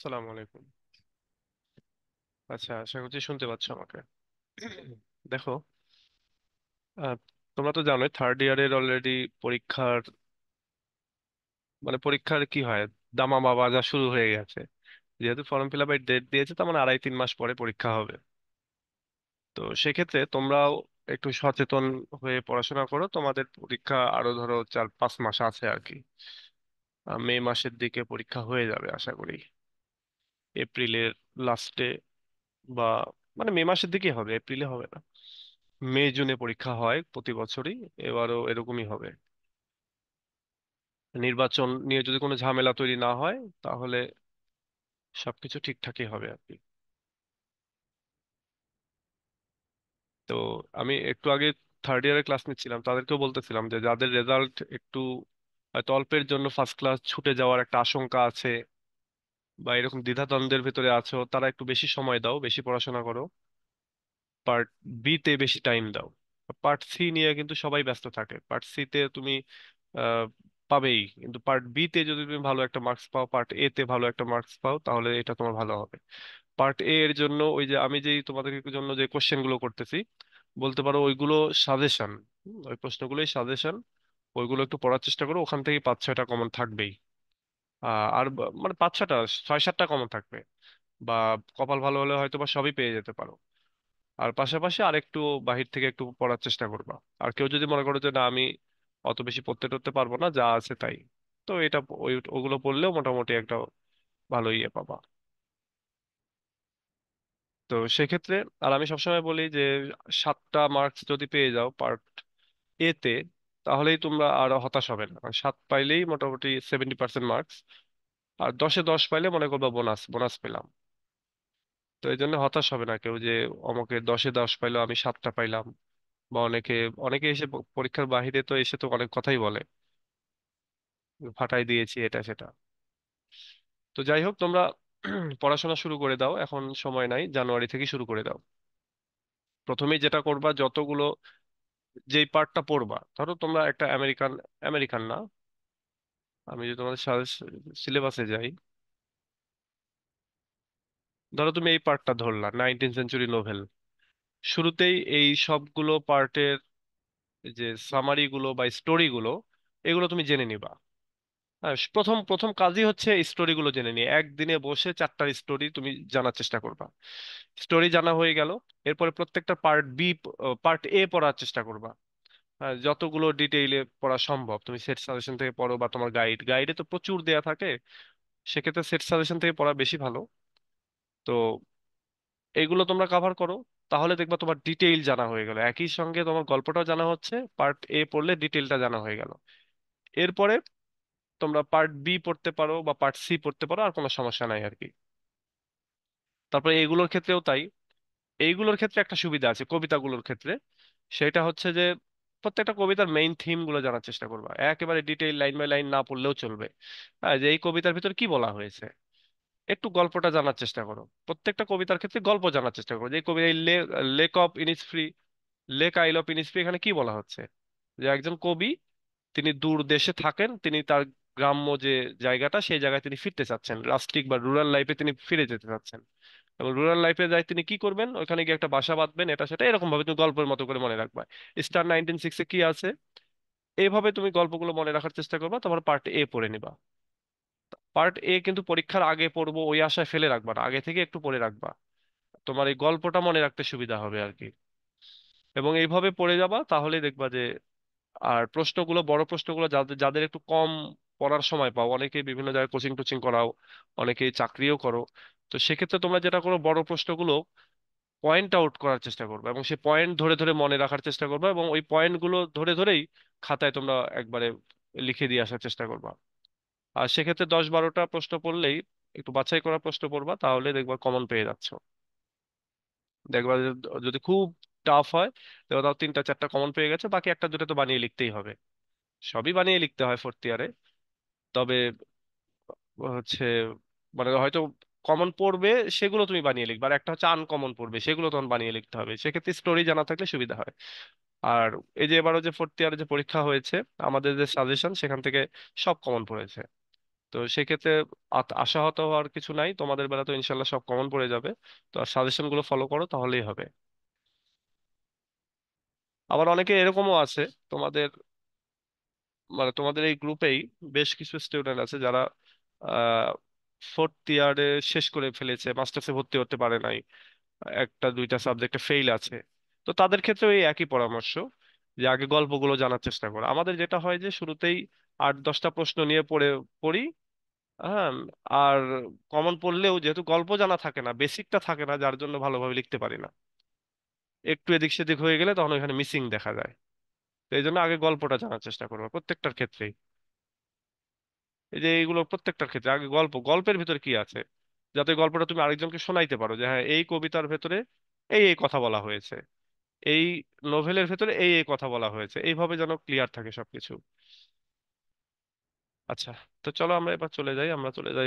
আসসালামু আলাইকুম। আচ্ছা, আশা করছি শুনতে পাচ্ছ আমাকে। দেখো, আহ, তোমরা তো জানোই থার্ড ইয়ারের অলরেডি পরীক্ষার পরীক্ষার কি হয়, দামামা বাজা শুরু হয়ে গেছে। যেহেতু ফর্ম ফিল আপের ডেট দিয়েছে, তার মানে 2.5-3 মাস পরে পরীক্ষা হবে। তো সেক্ষেত্রে তোমরাও একটু সচেতন হয়ে পড়াশোনা করো। তোমাদের পরীক্ষা আরো ধরো 4-5 মাস আছে আর কি। মে মাসের দিকে পরীক্ষা হয়ে যাবে আশা করি, এপ্রিলের লাস্টে বা মে মাসের দিকে হবে, এপ্রিলে হবে না। মে জুনে পরীক্ষা হয় প্রতি বছরই, এবারও এরকমই হবে। নির্বাচন নিয়ে যদি কোনো ঝামেলা তৈরি না হয়, তাহলে সবকিছু ঠিকঠাকই হবে আর কি। তো আমি একটু আগে থার্ড ইয়ারের ক্লাস নিচ্ছিলাম, তাদেরকেও বলতেছিলাম যে যাদের রেজাল্ট একটু হয়তো অল্পের জন্য ফার্স্ট ক্লাস ছুটে যাওয়ার একটা আশঙ্কা আছে, বা এরকম দ্বিধাদ্বন্দ্বের ভেতরে আছো, তারা একটু বেশি সময় দাও, বেশি পড়াশোনা করো। পার্ট বি তে বেশি টাইম দাও। পার্ট সি নিয়ে কিন্তু সবাই ব্যস্ত থাকে। পার্ট সি তে তুমি আহ, পাবেই, কিন্তু পার্ট বি তে যদি তুমি ভালো একটা মার্কস পাও, পার্ট এ তে ভালো একটা মার্কস পাও, তাহলে এটা তোমার ভালো হবে। পার্ট এ এর জন্য ওই যে আমি যেই তোমাদের জন্য যে কোশ্চেন গুলো করতেছি, বলতে পারো ওইগুলো সাজেশন। ওই প্রশ্নগুলোই সাজেশন, ওইগুলো একটু পড়ার চেষ্টা করো। ওখান থেকে 5-6টা কমন থাকবেই। আর 5-6টা, 6-7টা কমন থাকবে। বা কপাল ভালো হলে হয়তো বা সবই পেয়ে যেতে পারো। আর পাশাপাশি আরেকটু বাহির থেকে একটু পড়ার চেষ্টা করবা। আর কেউ যদি মনে করো যে না, আমি অত বেশি পড়তে টরতে পারবো না, যা আছে তাই, তো এটা ওগুলো পড়লেও মোটামুটি একটা ভালো ইয়ে পাবা। তো সেক্ষেত্রে আর আমি সবসময় বলি যে 7টা মার্কস যদি পেয়ে যাও পার্ট এ তে, তাহলেই তোমরা আর হতাশ হবে না। কারণ 7 পাইলেই মোটামুটি 70% মার্কস। আর 10-এ 10 পাইলে মনে করবা বোনাস বোনাস পেলাম। তো এই জন্য হতাশ হবে না কেউ যে অমুকে 10-এ 10 পাইলো, আমি 7টা পাইলাম। বা অনেকে অনেকে এসে পরীক্ষার বাহিরে তো এসে তো অনেক কথাই বলে, ফাটাই দিয়েছি এটা সেটা। তো যাই হোক, তোমরা পড়াশোনা শুরু করে দাও, এখন সময় নাই, জানুয়ারি থেকে শুরু করে দাও। প্রথমেই যেটা করবা, যতগুলো যেই পার্টটা পড়বা, ধরো তোমরা একটা আমেরিকান, আমেরিকান না, আমি যদি তোমাদের সিলেবাসে যাই, ধরো তুমি এই পার্টটা ধরলা 19th সেঞ্চুরি নোভেল। শুরুতেই এই সবগুলো পার্টের যে সামারি গুলো বা স্টোরি গুলো, এগুলো তুমি জেনে নিবা। হ্যাঁ, প্রথম প্রথম কাজই হচ্ছে স্টোরি গুলো জেনে নিয়ে একদিনে বসে 4টা স্টোরি তুমি জানার চেষ্টা করবা। স্টোরি জানা হয়ে গেল, এরপরে প্রত্যেকটা পার্ট বি, পার্ট এ পড়ার চেষ্টা করবা। হ্যাঁ, যতগুলো ডিটেইলে পড়া সম্ভব তুমি সেট সাজেশন থেকে পড়ো, বা তোমার গাইডে তো প্রচুর দেয়া থাকে। সেক্ষেত্রে সেট সাজেশন থেকে পড়া বেশি ভালো। তো এগুলো তোমরা কভার করো, তাহলে দেখবা তোমার ডিটেইল জানা হয়ে গেল। একই সঙ্গে তোমার গল্পটাও জানা হচ্ছে, পার্ট এ পড়লে ডিটেইলটা জানা হয়ে গেল। এরপরে তোমরা পার্ট বি পড়তে পারো বা পার্ট সি পড়তে পারো, আর কোনো সমস্যা নাই আর কি। তারপরে এইগুলোর ক্ষেত্রেও তাই। এইগুলোর ক্ষেত্রে একটা সুবিধা আছে কবিতাগুলোর ক্ষেত্রে, সেটা হচ্ছে যে প্রত্যেকটা কবিতার মেইন থিম গুলো জানার চেষ্টা করবা। একেবারে ডিটেইল লাইন বাই লাইন না পড়লেও চলবে। হ্যাঁ, যে এই কবিতার ভিতর কি বলা হয়েছে, একটু গল্পটা জানার চেষ্টা করো। প্রত্যেকটা কবিতার ক্ষেত্রে গল্প জানার চেষ্টা করো, যে এই কবি, এই লেক অফ ইনিসফ্রি, লেক আইল অফ ইনিসফ্রি, এখানে কি বলা হচ্ছে। যে একজন কবি, তিনি দূর দেশে থাকেন, তিনি তার গ্রাম্য যে জায়গাটা, সেই জায়গায় তিনি ফিরতে চাচ্ছেন, রাস্ট্রিক বা রুরাল লাইফে তিনি ফিরে যেতে চাচ্ছেন। এবং রুরাল লাইফে যাই তিনি কি করবেন, ওখানে গিয়ে একটা বাসা বাঁধবেন, এটা সেটা এরকম ভাবে তুমি গল্পের মতো করে মনে রাখবা। স্টার 1906-এ কি আছে, এইভাবে তুমি গল্পগুলো মনে রাখার চেষ্টা করবা। তোমার পার্ট এ পড়ে নিবা। পার্ট এ কিন্তু পরীক্ষার আগে পড়বো ওই আশায় ফেলে রাখবা না, আগে থেকে একটু পড়ে রাখবা। তোমার এই গল্পটা মনে রাখতে সুবিধা হবে আর কি। এবং এইভাবে পড়ে যাবা, তাহলে দেখবা যে, আর প্রশ্নগুলো, বড় প্রশ্নগুলো যাদের যাদের একটু কম পড়ার সময় পাও, অনেকে বিভিন্ন জায়গায় কোচিং টোচিং করাও, অনেকে চাকরিও করো, তো সেক্ষেত্রে তোমরা যেটা করো, বড় প্রশ্নগুলো পয়েন্ট আউট করার চেষ্টা করবে, এবং সেই পয়েন্ট ধরে ধরে মনে রাখার চেষ্টা করবে, এবং ওই পয়েন্টগুলো ধরে ধরেই খাতায় তোমরা একবারে লিখে দিয়ে আসার চেষ্টা করবা। আর সেক্ষেত্রে 10-12টা প্রশ্ন পড়লেই, একটু বাছাই করা প্রশ্ন পড়বা, তাহলে দেখবা কমন পেয়ে যাচ্ছ। দেখবা যে যদি খুব টাফ হয়, দেখবা তাও 3-4টা কমন পেয়ে গেছে, বাকি একটা দুটো তো বানিয়ে লিখতেই হবে। সবই বানিয়ে লিখতে হয় ফোর্থ ইয়ারে। তবে হচ্ছে হয়তো কমন পড়বে, সেগুলো তুমি বানিয়ে লিখবে। আর একটা হচ্ছে আনকমন পড়বে, সেগুলো তখন বানিয়ে লিখতে হবে। সেক্ষেত্রে স্টোরি জানা থাকলে সুবিধা হয়। আর এই যে এবারও যে ফোর্থ ইয়ারে যে পরীক্ষা হয়েছে, আমাদের যে সাজেশন সেখান থেকে সব কমন পড়েছে। তো সেক্ষেত্রে আশাহত হওয়ার কিছু নাই, তোমাদের বেলা তো ইনশাল্লাহ সব কমন পড়ে যাবে। তো আর সাজেশন গুলো ফলো করো তাহলেই হবে। আবার অনেকে এরকমও আছে তোমাদের, মানে তোমাদের এই গ্রুপেই বেশ কিছু স্টুডেন্ট আছে যারা ফোর্থ ইয়ারে শেষ করে ফেলেছে, মাস্টার্সে ভর্তি হতে পারে নাই, একটা দুইটা সাবজেক্টে ফেল আছে। তো তাদের ক্ষেত্রেও এই একই পরামর্শ, যে আগে গল্পগুলো জানার চেষ্টা করো। আমাদের যেটা হয় যে শুরুতেই 8-10টা প্রশ্ন নিয়ে পড়ি। হ্যাঁ। আর কমন পড়লেও যেহেতু গল্প জানা থাকে না, বেসিকটা থাকে না, যার জন্য ভালোভাবে লিখতে পারি না। একটু এদিক সেদিক হয়ে গেলে তখন ওইখানে মিসিং দেখা যায়। তো এই জন্য আগে গল্পটা জানার চেষ্টা করবো প্রত্যেকটার ক্ষেত্রেই। এই যে এইগুলো প্রত্যেকটার ক্ষেত্রে আগে গল্পের ভিতরে কি আছে, যাতে গল্পটা তুমি আরেকজনকে শোনাইতে পারো যে হ্যাঁ এই কবিতার ভেতরে এই এই কথা বলা হয়েছে, এই নোভেলের ভেতরে এই এই কথা বলা হয়েছে, এইভাবে যেন ক্লিয়ার থাকে সবকিছু। আচ্ছা, তো চলো আমরা এবার চলে যাই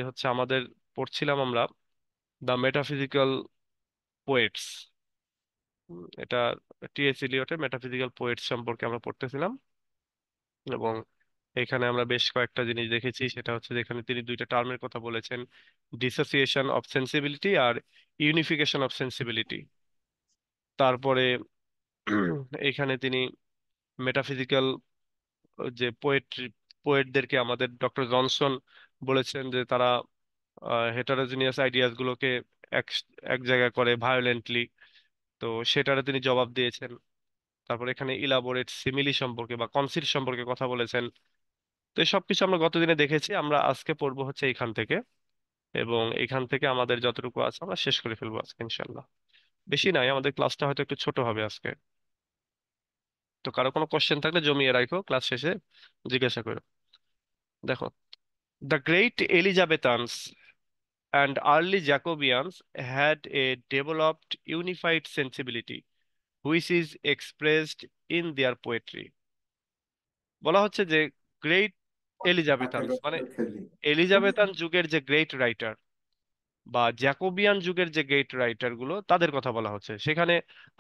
হচ্ছে আমাদের, পড়ছিলাম আমরা দ্য মেটাফিজিক্যাল পোয়েটস। এটা টি.এস. ইলিয়টের মেটাফিজিক্যাল পোয়েটস সম্পর্কে আমরা পড়তেছিলাম। এবং এখানে আমরা বেশ কয়েকটা জিনিস দেখেছি, সেটা হচ্ছে যেখানে তিনি দুইটা টার্মের কথা বলেছেন, ডিসোসিয়েশন অফ সেন্সিবিলিটি আর ইউনিফিকেশন অফ সেন্সিবিলিটি। তারপরে এখানে তিনি মেটাফিজিক্যাল যে পোয়েটদেরকে, আমাদের ডক্টর জনসন বলেছেন যে তারা হেটারোজিনিয়াস আইডিয়াস গুলোকে এক এক জায়গা করে ভায়োলেন্টলি। তো সেটারে তিনি জবাব দিয়েছেন। তারপর এখানে ইলাবোরেট সিমিলি সম্পর্কে বা কনসিট সম্পর্কে কথা বলেছেন। তো এই সবকিছু আমরা গতদিনে দেখেছি, আমরা আজকে পড়বো হচ্ছে এখান থেকে। এবং এখান থেকে আমাদের যতটুকু আছে আমরা শেষ করে ফেলবো আজকে ইনশাল্লাহ। বেশি নাই, আমাদের ক্লাসটা হয়তো একটু ছোট হবে আজকে। তো কারো কোনো কোশ্চেন থাকলে জমিয়ে রাখো, ক্লাস শেষে জিজ্ঞাসা করো। দেখো, the great Elizabethans and early Jacobians had a developed unified sensibility which is expressed in their poetry. বলা হচ্ছে যে গ্রেট এলিজাবেথানস মানে এলিজাবেথান যুগের যে গ্রেট রাইটার বা জ্যাকোবিয়ান যুগের যে গ্রেট রাইটার গুলো তাদের কথা বলা হচ্ছে। সেখানে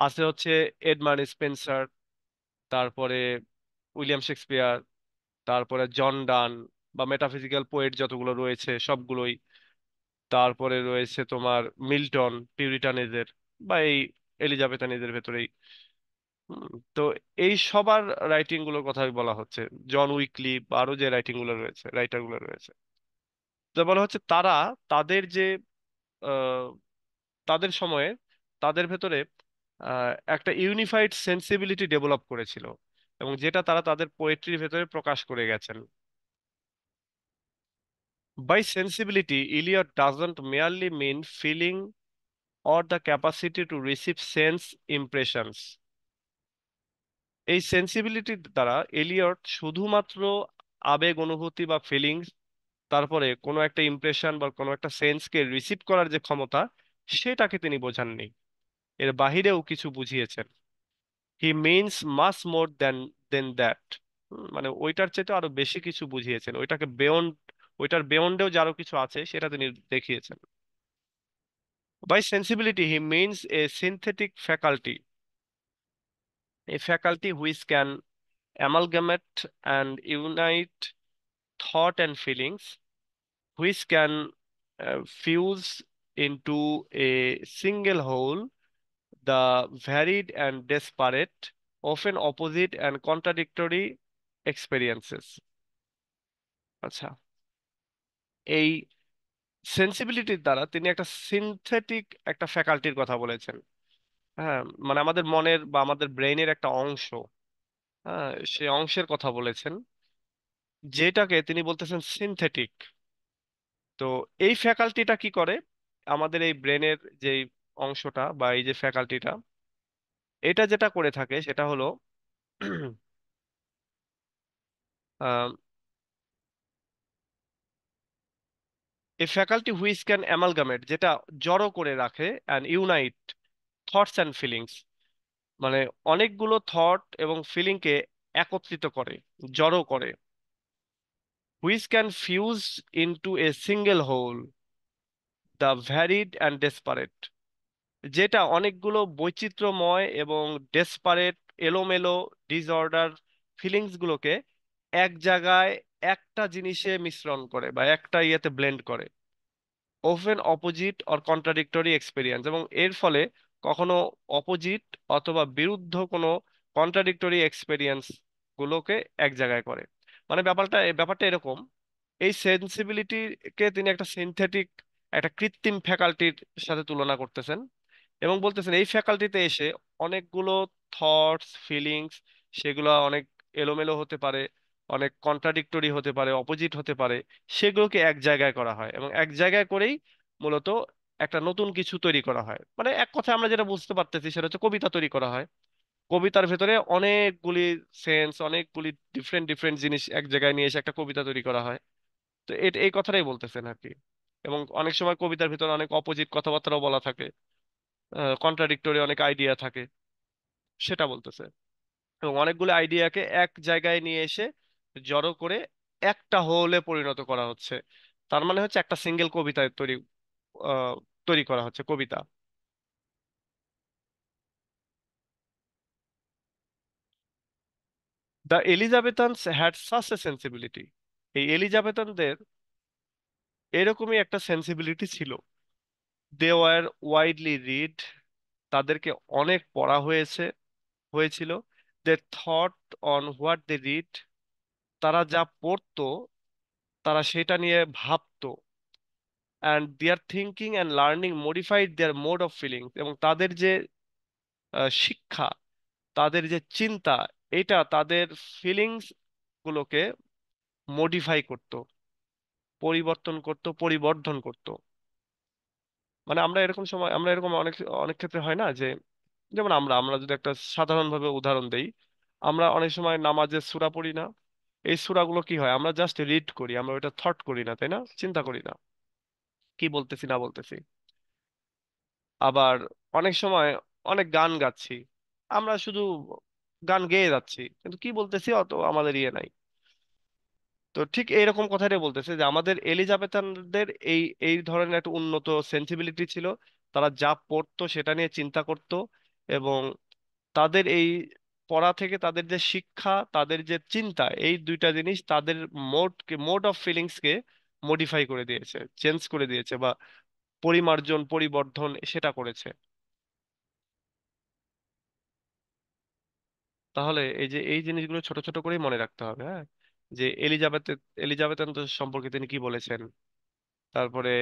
আছে হচ্ছে এডমান্ড স্পেন্সার, তারপরে উইলিয়াম শেক্সপিয়ার, তারপরে জন ডান, বা মেটাফিজিক্যাল পোয়েট যতগুলো রয়েছে সবগুলোই। তারপরে রয়েছে তোমার মিল্টন পিউরিটানিজের, বা এই এলিজাবেথানিজের ভেতরেই। তো এই সবার রাইটিং গুলোর কথাই বলা হচ্ছে, জন উইকলি বা আরো যে রাইটার গুলো রয়েছে। তো বলা হচ্ছে তারা তাদের যে আহ, তাদের সময়ে তাদের ভেতরে একটা ইউনিফাইড সেন্সিবিলিটি ডেভেলপ করেছিল, এবং যেটা তারা তাদের পোয়েট্রির ভেতরে প্রকাশ করে গেছেন। By sensibility Eliot doesn't merely mean feeling or the capacity to receive sense impressions. এই সেন্সিবিলিটির দ্বারা এলিয়ট শুধুমাত্র আবেগ অনুভূতি বা ফিলিংস, তারপরে কোনো একটা ইমপ্রেশন বা কোনো একটা সেন্সকে রিসিভ করার যে ক্ষমতা, সেটাকে তিনি বোঝাননি, এর বাহিরেও কিছু বুঝিয়েছেন। He means much more than that. মানে ওইটার চাইতে আরো বেশি কিছু বুঝিয়েছেন, ওইটাকে বেয়ন্ড, ওইটার বেয়ন্ডেও যে আরো কিছু আছে সেটা তিনি দেখিয়েছেন। By sensibility he means a synthetic faculty, a faculty which can amalgamate and unite thought and feelings, which can fuse into a single whole the varied and disparate, often opposite and contradictory experiences. আচ্ছা, এই সেন্সিবিলিটির দ্বারা তিনি একটা synthetic একটা ফ্যাকাল্টির কথা বলেছেন। হ্যাঁ, মানে আমাদের মনের বা আমাদের ব্রেইনের একটা অংশ, হ্যাঁ, সে অংশের কথা বলেছেন, যেটাকে তিনি বলতেছেন সিনথেটিক। তো এই ফ্যাকাল্টিটা কি করে, আমাদের এই ব্রেনের যে অংশটা বা এই যে ফ্যাকাল্টিটা, এটা যেটা করে থাকে সেটা হলো এই ফ্যাকাল্টি হুইচ ক্যান অ্যামালগামেট, যেটা জড়ো করে রাখে, and unite thoughts and feelings, মানে অনেকগুলো থট এবং ফিলিংকে একত্রিত করে, জড়ো করে। Which can fuse into a single whole the varied and desperate, যেটা অনেকগুলো বৈচিত্র্যময় এবং ডেসপারেট, এলোমেলো, ডিসঅর্ডার ফিলিংস গুলোকে এক জায়গায় একটা জিনিসে মিশ্রণ করে বা একটা ইয়েতে ব্লেন্ড করে, oven opposite or contradictory experience, এবং এর ফলে কখনো অপোজিট অথবা বিরুদ্ধ কোনো কন্ট্রাডিক্টরি এক্সপেরিয়েন্স গুলোকে এক জায়গায় করে। মানে ব্যাপারটা এরকম, এই সেন্সিবিলিটিকে তিনি একটা সিনথেটিক, একটা কৃত্রিম ফ্যাকাল্টির সাথে তুলনা করতেছেন এবং বলতেছেন এই ফ্যাকাল্টিতে এসে অনেকগুলো থটস, ফিলিংস, সেগুলো অনেক এলোমেলো হতে পারে, অনেক কন্ট্রাডিক্টরি হতে পারে, অপোজিট হতে পারে, সেগুলোকে এক জায়গায় করা হয় এবং এক জায়গায় করেই মূলত একটা নতুন কিছু তৈরি করা হয়। মানে এক কথায় আমরা যেটা বুঝতে পারতেছি সেটা হচ্ছে কবিতা তৈরি করা হয়। কবিতার ভেতরে অনেকগুলি সেন্স, অনেকগুলি ডিফারেন্ট ডিফারেন্ট জিনিস এক জায়গায় নিয়ে এসে একটা কবিতা তৈরি করা হয়। তো এই কথাটাই বলতেছেন আর কি। এবং অনেক সময় কবিতার ভিতরে অনেক অপোজিট কথাবার্তাও বলা থাকে, কন্ট্রাডিক্টরি অনেক আইডিয়া থাকে, সেটা বলতেছে। এবং অনেকগুলো আইডিয়াকে এক জায়গায় নিয়ে এসে জড়ো করে একটা হোলে পরিণত করা হচ্ছে। তার মানে হচ্ছে একটা সিঙ্গেল কবিতায় আহ, তৈরি করা হচ্ছে কবিতা। The Elizabethans had such a sensibility. এই এলিজাবেথানদের এরকমই একটা সেন্সিবিলিটি ছিল। দে ওয়ার ওয়াইডলি রিড, তাদেরকে অনেক পড়া হয়েছিল। They thought on what they read, তারা যা পড়তো তারা সেটা নিয়ে ভাবতো। And their thinking and learning modified their mode of feeling, এবং তাদের যে শিক্ষা, তাদের যে চিন্তা, এটা তাদের ফিলিংস গুলোকে মডিফাই করত, পরিবর্তন করত, পরিবর্ধন করত। মানে আমরা এরকম অনেক অনেক ক্ষেত্রে হয় না যে, যেমন আমরা আমরা যদি একটা সাধারণভাবে উদাহরণ দেই, আমরা অনেক সময় নামাজের সূরা পড়ি না। এই সূরাগুলো কি হয়, আমরা জাস্ট রিড করি, আমরা ওটা থট করি না, তাই না, চিন্তা করি না কি বলতেছি না বলতেছি। আবার অনেক সময় অনেক গান গাচ্ছি, আমরা শুধু গান গেয়ে যাচ্ছি, কিন্তু কি বলতেছি অত আমাদের ইয়ে নাই। তো ঠিক এইরকম কথাটাই বলতেছে যে আমাদের এলিজাবেথানদের এই এই ধরনের একটা উন্নত সেন্সিবিলিটি ছিল। তারা যা পড়তো সেটা নিয়ে চিন্তা করত, এবং তাদের এই পড়া থেকে তাদের যে শিক্ষা, তাদের যে চিন্তা, এই দুইটা জিনিস তাদের mode of feelings K modify করে দিয়েছে, চেঞ্জ করে দিয়েছে, বা পরিমার্জন, পরিবর্ধন সেটা করেছে। তাহলে এই যে এই জিনিসগুলো ছোট ছোট করেই মনে রাখতে হবে, হ্যাঁ। যে এলিজাবেথ সম্পর্কে তিনি কি বলেছেন, তারপরে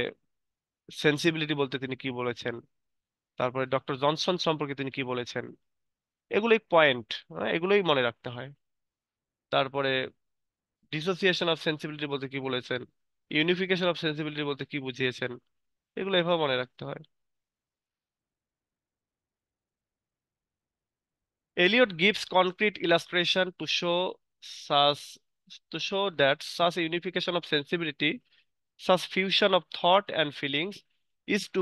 সেন্সিবিলিটি বলতে তিনি কি বলেছেন, তারপরে ডক্টর জনসন সম্পর্কে তিনি কি বলেছেন, এগুলোই পয়েন্ট, এগুলোই মনে রাখতে হয়। তারপরে ডিসোসিয়েশন অফ সেন্সিবিলিটি বলতে কি বলেছেন, ইউনিফিকেশন অফ সেন্সিবিলিটি বলতে কি বুঝিয়েছেন, এগুলো এভাবে মনে রাখতে হয়। Eliot gives concrete illustration such to show that such a unification of sensibility, such fusion of thought and feelings, is to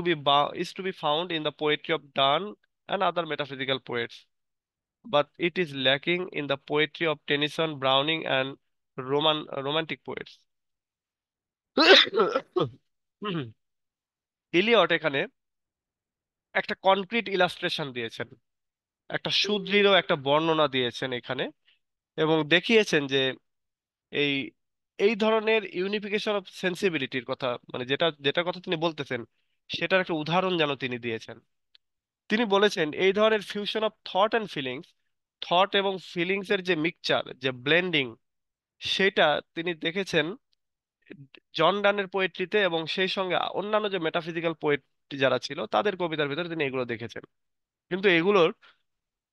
be found in the poetry of Donne and other metaphysical poets, but it is lacking in the poetry of Tennyson, Browning, and romantic poets. Eliot এখানে একটা concrete illustration দিয়েছেন, একটা সুদৃঢ় একটা বর্ণনা দিয়েছেন এখানে, এবং দেখিয়েছেন যে এই এই ধরনের ইউনিফিকেশন অফ সেন্সিবিলিটির কথা, মানে যেটার কথা তিনি বলতেছেন, সেটার একটা উদাহরণ যেন তিনি দিয়েছেন। তিনি বলেছেন এই ধরনের fusion of thought and feelings, thought এবং ফিলিংস এর যে মিক্সচার, যে ব্লেন্ডিং, সেটা তিনি দেখেছেন জন ডানের পোয়েট্রিতে, এবং সেই সঙ্গে অন্যান্য যে মেটাফিজিক্যাল পোয়েট যারা ছিল তাদের কবিতার ভিতরে তিনি এগুলো দেখেছেন। কিন্তু এগুলোর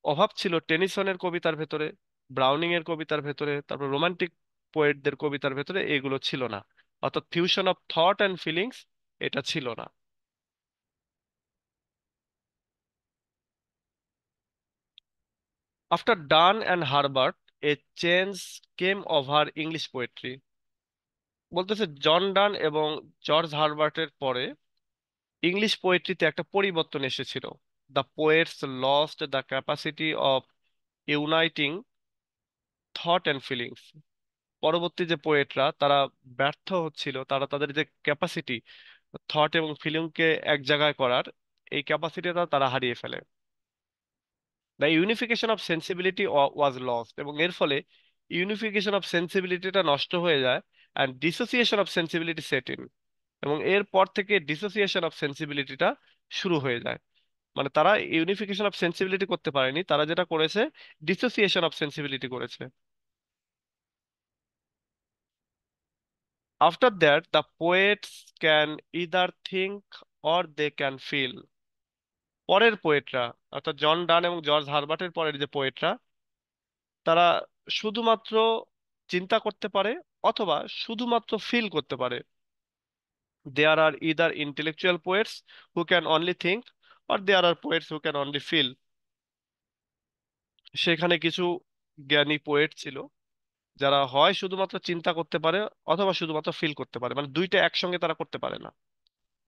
অভাব ছিল টেনিসনের কবিতার ভেতরে, ব্রাউনিং এর কবিতার ভেতরে, তারপর রোমান্টিক পোয়েটদের কবিতার ভেতরে এগুলো ছিল না। অর্থাৎ fusion of thought and feelings এটা ছিল না। After done and Herbert, A change came over English poetry. বলতেছে জন ডান এবং জর্জ হারবার্টের পরে ইংলিশ পোয়েট্রিতে একটা পরিবর্তন এসেছিল। The poets lost the capacity of uniting thought and feelings. পরবর্তী যে পোয়েটরা তারা ব্যর্থ হচ্ছিল, তারা তাদের যে ক্যাপাসিটি থট এবং ফিলিংকে এক জায়গায় করার, এই ক্যাপাসিটিটা তারা হারিয়ে ফেলে। The unification of sensibility was lost, এবং এর ফলে ইউনিফিকেশন অফ সেন্সিবিলিটিটা নষ্ট হয়ে যায়, and dissociation of sensibility set in. এবং এরপর থেকে ডিসোসিয়েশন অফ সেন্সিবিলিটিটা শুরু হয়ে যায়। মানে তারা ইউনিফিকেশন অফ সেন্সিবিলিটি করতে পারেনি, তারা যেটা করেছে ডিসোসিয়েশন অফ সেন্সিবিলিটি করেছে। After that the poets can either think or they can feel. পরের পোয়েটরা, অর্থাৎ জন ডান এবং জর্জ হারবার্টের পরের যে পোয়েটরা, তারা শুধুমাত্র চিন্তা করতে পারে অথবা শুধুমাত্র ফিল করতে পারে। There are either intellectual poets who can only think, or there are poets who can only feel. সেখানে কিছু জ্ঞানী পোয়েট ছিল যারা হয় শুধুমাত্র চিন্তা করতে পারে অথবা শুধুমাত্র ফিল করতে পারে, মানে দুইটা একসঙ্গে তারা করতে পারে না।